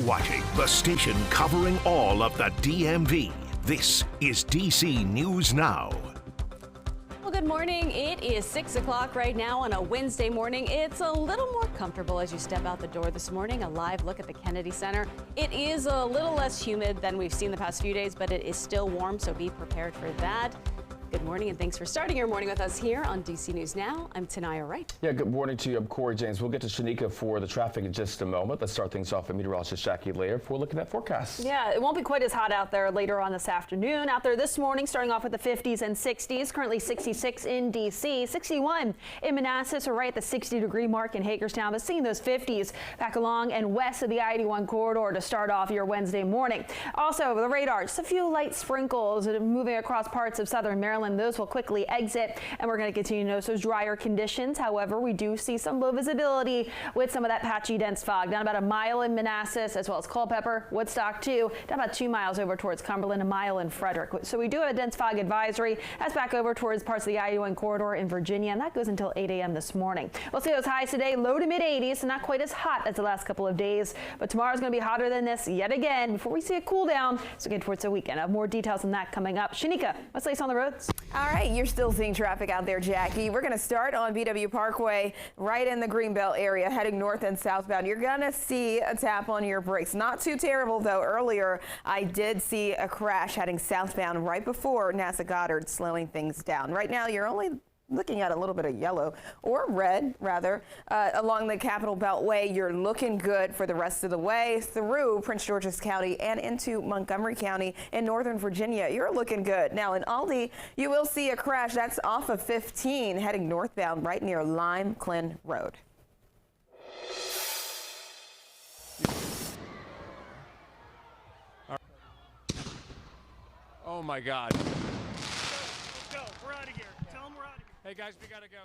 watching the station covering all of the DMV. This is DC News Now. Well, good morning. It is 6 o'clock right now on a Wednesday morning. It's a little more comfortable as you step out the door this morning. A live look at the Kennedy Center. It is a little less humid than we've seen the past few days, but it is still warm, so be prepared for that. Good morning, and thanks for starting your morning with us here on DC News Now. I'm Tanaya Wright. Yeah, good morning to you. I'm Corey James. We'll get to Shanika for the traffic in just a moment. Let's start things off with meteorologist Jackie Lair for looking at forecasts. Yeah, it won't be quite as hot out there later on this afternoon. Out there this morning, starting off with the 50s and 60s. Currently 66 in DC, 61 in Manassas, or right at the 60-degree mark in Hagerstown. But seeing those 50s back along and west of the I-81 corridor to start off your Wednesday morning. Also, the radar, just a few light sprinkles moving across parts of southern Maryland. Those will quickly exit, and we're going to continue to notice those drier conditions. However, we do see some low visibility with some of that patchy dense fog down about a mile in Manassas, as well as Culpeper, Woodstock too, down about 2 miles over towards Cumberland, a mile in Frederick. So we do have a dense fog advisory. That's back over towards parts of the I-81 corridor in Virginia, and that goes until 8 a.m. this morning. We'll see those highs today, low to mid 80s, so not quite as hot as the last couple of days, but tomorrow's going to be hotter than this yet again before we see a cool down. So get towards the weekend. I have more details on that coming up. Shanika, what's the latest on the roads? All right, you're still seeing traffic out there, Jackie. We're going to start on BW Parkway right in the Greenbelt area, heading north and southbound. You're going to see a tap on your brakes. Not too terrible, though. Earlier, I did see a crash heading southbound right before NASA Goddard, slowing things down. Right now, you're only looking at a little bit of yellow, or red rather, along the Capitol Beltway. You're looking good for the rest of the way through Prince George's County and into Montgomery County in Northern Virginia. You're looking good. Now in Aldie, you will see a crash. That's off of 15 heading northbound right near Lime Clyn Road. Oh my God. Let's go. We're out of here. Tell them we're out of here. Hey guys, we gotta go.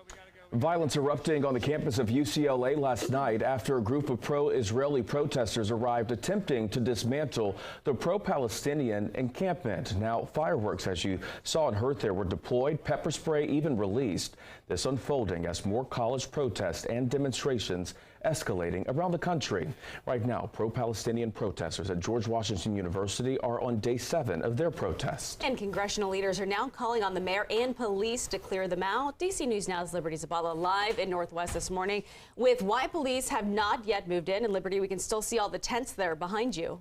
Violence erupting on the campus of UCLA last night after a group of pro-Israeli protesters arrived attempting to dismantle the pro-Palestinian encampment. Now, fireworks, as you saw and heard there, were deployed, pepper spray even released. This unfolding as more college protests and demonstrations escalating around the country. Right now, pro-Palestinian protesters at George Washington University are on day 7 of their protests. And congressional leaders are now calling on the mayor and police to clear them out. DC News Now's Liberty Zabala live in Northwest this morning with why police have not yet moved in. And Liberty, we can still see all the tents there behind you.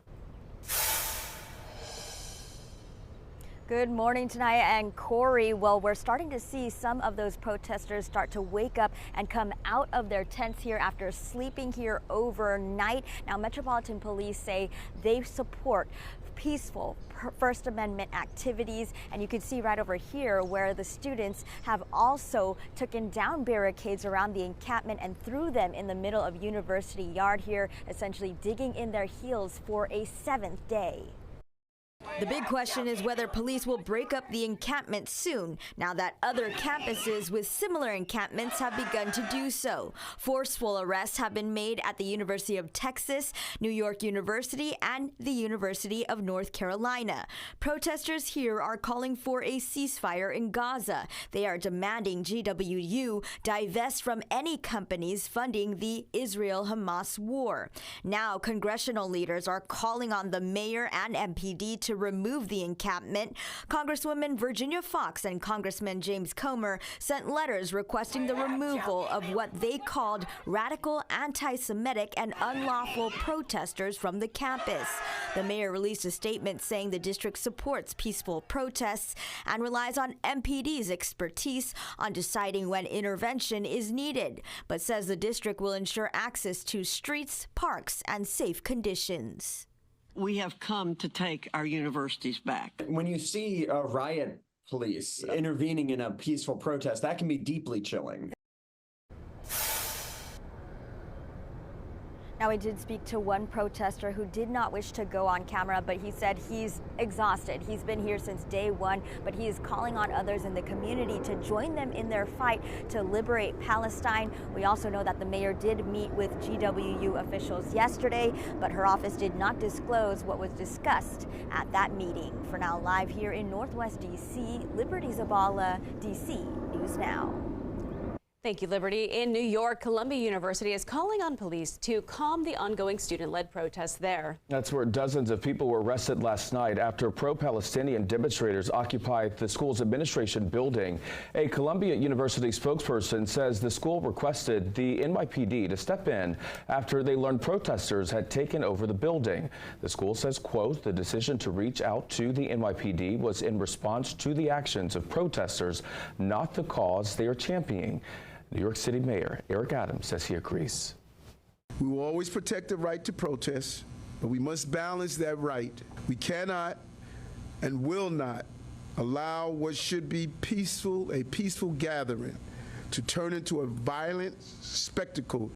Good morning, Tanaya and Corey. Well, we're starting to see some of those protesters start to wake up and come out of their tents here after sleeping here overnight. Now, Metropolitan Police say they support peaceful First Amendment activities, and you can see right over here where the students have also taken down barricades around the encampment and threw them in the middle of University Yard here, essentially digging in their heels for a 7th day. The big question is whether police will break up the encampment soon, now that other campuses with similar encampments have begun to do so. Forceful arrests have been made at the University of Texas, New York University, and the University of North Carolina. Protesters here are calling for a ceasefire in Gaza. They are demanding GWU divest from any companies funding the Israel-Hamas war. Now, congressional leaders are calling on the mayor and MPD to remove the encampment. Congresswoman Virginia Foxx and Congressman James Comer sent letters requesting the removal of what they called radical, anti-Semitic, and unlawful protesters from the campus. The mayor released a statement saying the district supports peaceful protests and relies on MPD's expertise on deciding when intervention is needed, but says the district will ensure access to streets, parks, and safe conditions. We have come to take our universities back. When you see a riot police intervening in a peaceful protest, that can be deeply chilling. Now, we did speak to one protester who did not wish to go on camera, but he said he's exhausted. He's been here since day one, but he is calling on others in the community to join them in their fight to liberate Palestine. We also know that the mayor did meet with GWU officials yesterday, but her office did not disclose what was discussed at that meeting. For now, live here in Northwest DC, Liberty Zabala, DC News Now. Thank you, Liberty. In New York, Columbia University is calling on police to calm the ongoing student-led protests there. That's where dozens of people were arrested last night after pro-Palestinian demonstrators occupied the school's administration building. A Columbia University spokesperson says the school requested the NYPD to step in after they learned protesters had taken over the building. The school says, quote, the decision to reach out to the NYPD was in response to the actions of protesters, not the cause they are championing. New York City Mayor Eric Adams says he agrees. We will always protect the right to protest, but we must balance that right. We cannot and will not allow what should be a peaceful gathering to turn into a violent spectacle.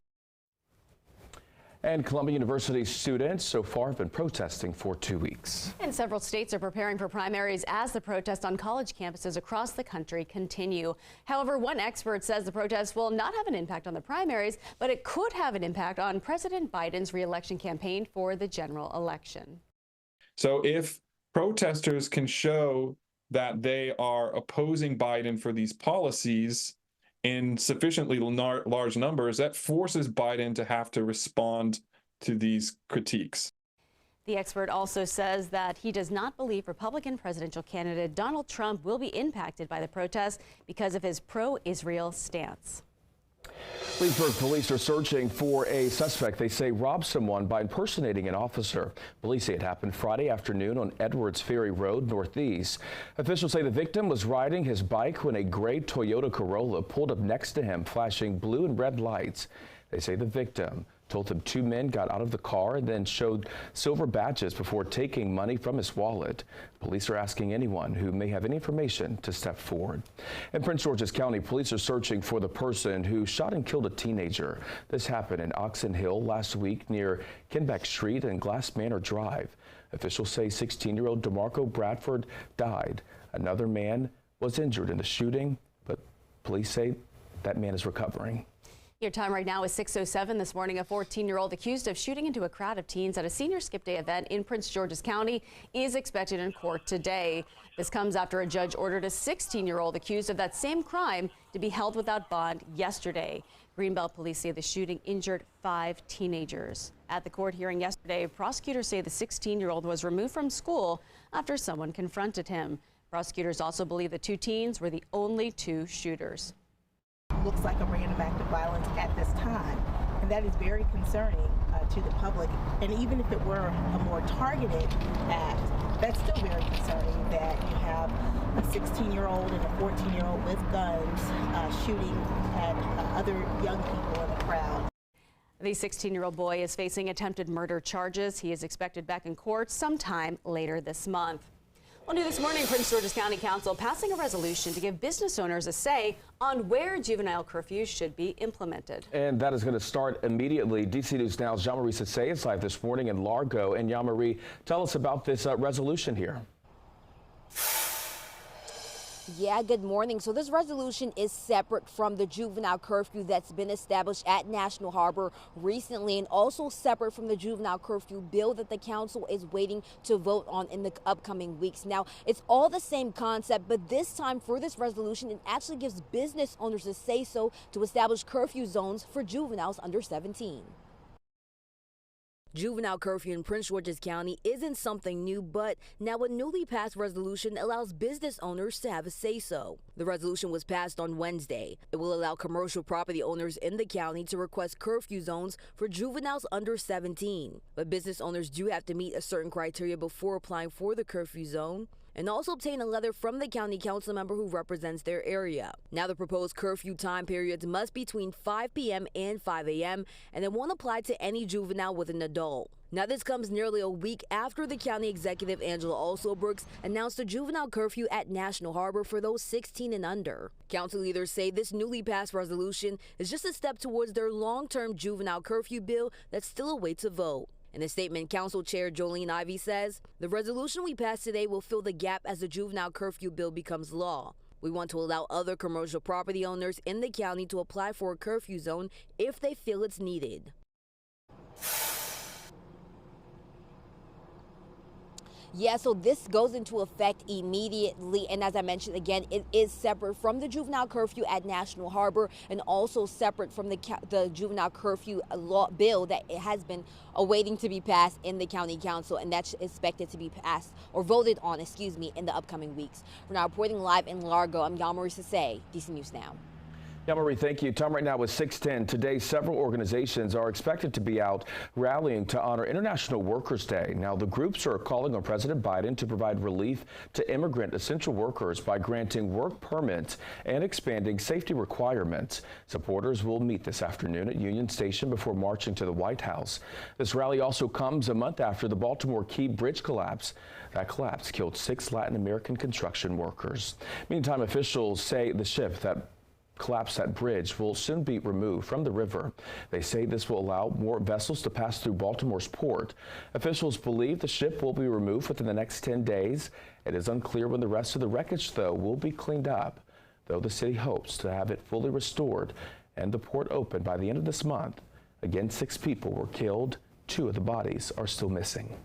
And Columbia University students so far have been protesting for 2 weeks. And several states are preparing for primaries as the protests on college campuses across the country continue. However, one expert says the protests will not have an impact on the primaries, but it could have an impact on President Biden's re-election campaign for the general election. So if protesters can show that they are opposing Biden for these policies in sufficiently large numbers, that forces Biden to have to respond to these critiques. The expert also says that he does not believe Republican presidential candidate Donald Trump will be impacted by the protests because of his pro-Israel stance. Leesburg police are searching for a suspect they say robbed someone by impersonating an officer. Police say it happened Friday afternoon on Edwards Ferry Road Northeast. Officials say the victim was riding his bike when a gray Toyota Corolla pulled up next to him, flashing blue and red lights. They say the victim told him two men got out of the car and then showed silver badges before taking money from his wallet. Police are asking anyone who may have any information to step forward. In Prince George's County, police are searching for the person who shot and killed a teenager. This happened in Oxon Hill last week near Kenbeck Street and Glass Manor Drive. Officials say 16-year-old DeMarco Bradford died. Another man was injured in the shooting, but police say that man is recovering. Your time right now is 6:07 this morning. A 14-year-old accused of shooting into a crowd of teens at a senior skip day event in Prince George's County is expected in court today. This comes after a judge ordered a 16-year-old accused of that same crime to be held without bond yesterday. Greenbelt police say the shooting injured 5 teenagers. At the court hearing yesterday, prosecutors say the 16-year-old was removed from school after someone confronted him. Prosecutors also believe the 2 teens were the only 2 shooters. Looks like a random act of violence at this time, and that is very concerning to the public. And even if it were a more targeted act, that's still very concerning that you have a 16-year-old and a 14-year-old with guns shooting at other young people in the crowd. The 16-year-old boy is facing attempted murder charges. He is expected back in court sometime later this month. Well, new this morning, Prince George's County Council passing a resolution to give business owners a say on where juvenile curfews should be implemented. And that is going to start immediately. DC News Now's Jean-Marie Sissay is live this morning in Largo. And Jean-Marie, tell us about this resolution here. Yeah, good morning. So this resolution is separate from the juvenile curfew that's been established at National Harbor recently, and also separate from the juvenile curfew bill that the council is waiting to vote on in the upcoming weeks. Now, it's all the same concept, but this time for this resolution, it actually gives business owners a say-so to establish curfew zones for juveniles under 17. Juvenile curfew in Prince George's County isn't something new, but now a newly passed resolution allows business owners to have a say-so. The resolution was passed on Wednesday. It will allow commercial property owners in the county to request curfew zones for juveniles under 17. But business owners do have to meet a certain criteria before applying for the curfew zone, and also obtain a letter from the county council member who represents their area. Now, the proposed curfew time periods must be between 5 p.m. and 5 a.m., and it won't apply to any juvenile with an adult. Now, this comes nearly a week after the county executive, Angela Alsobrooks, announced a juvenile curfew at National Harbor for those 16 and under. Council leaders say this newly passed resolution is just a step towards their long-term juvenile curfew bill that still awaits a vote. In a statement, Council Chair Jolene Ivey says, the resolution we passed today will fill the gap as the juvenile curfew bill becomes law. We want to allow other commercial property owners in the county to apply for a curfew zone if they feel it's needed. Yeah, so this goes into effect immediately. And as I mentioned again, it is separate from the juvenile curfew at National Harbor and also separate from the juvenile curfew law bill that it has been awaiting to be passed in the county council. And that's expected to be passed or voted on, in the upcoming weeks. We're now reporting live in Largo. I'm Yamari Sase, DC News Now. Marie, thank you. Time right now is 6:10. Today, several organizations are expected to be out rallying to honor International Workers' Day. Now, the groups are calling on President Biden to provide relief to immigrant essential workers by granting work permits and expanding safety requirements. Supporters will meet this afternoon at Union Station before marching to the White House. This rally also comes a month after the Baltimore Key Bridge collapse. That collapse killed 6 Latin American construction workers. Meantime, officials say the ship that collapsed that bridge will soon be removed from the river. They say this will allow more vessels to pass through Baltimore's port. Officials believe the ship will be removed within the next 10 days. It is unclear when the rest of the wreckage, though, will be cleaned up, though the city hopes to have it fully restored and the port open by the end of this month. Again, 6 people were killed. 2 of the bodies are still missing.